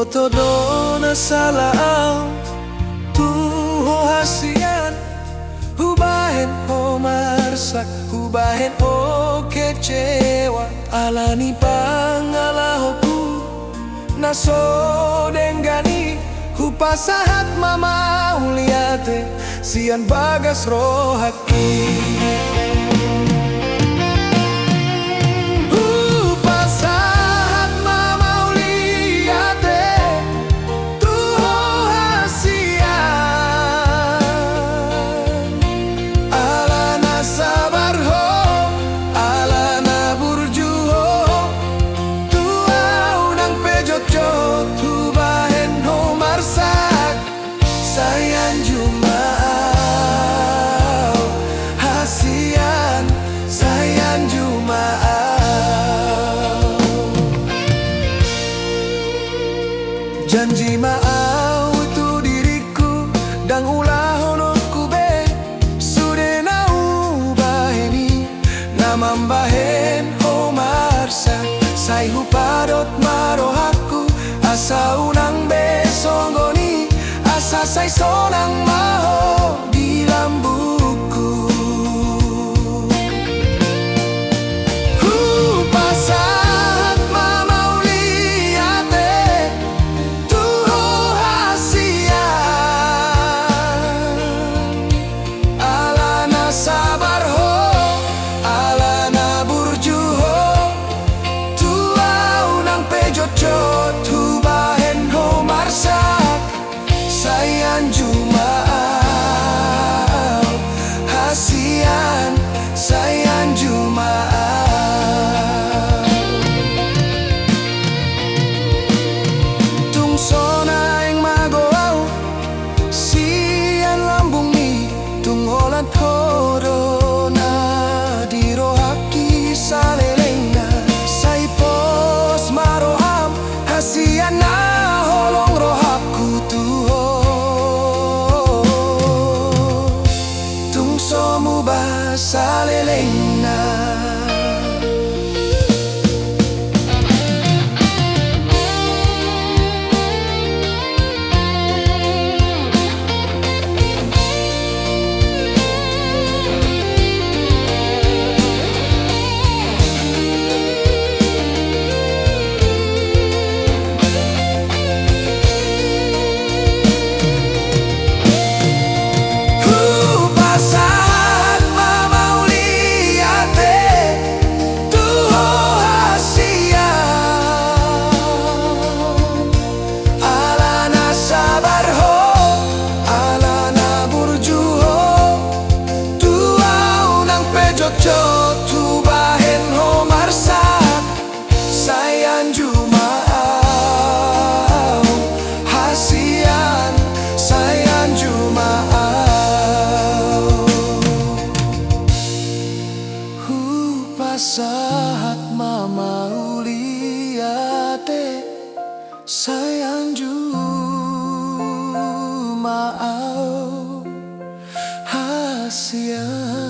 todo na salah tuho hasian hubahen ho marsak hubahen o kecewa alani pangalahoku naso denggani hupasahat mama uliate sian bagas rohaki. Janji maau itu diriku dan ulah honorku be sudah nau baheni nama bahen ho marsa sai hupadot marohaku asa unang be songgoni asa sai sonang maho di lambuku. Salelena tu bahen ho marsak sayan jumaau hasian sayan jumaau pasahat mama uliate sayan jumaau hasian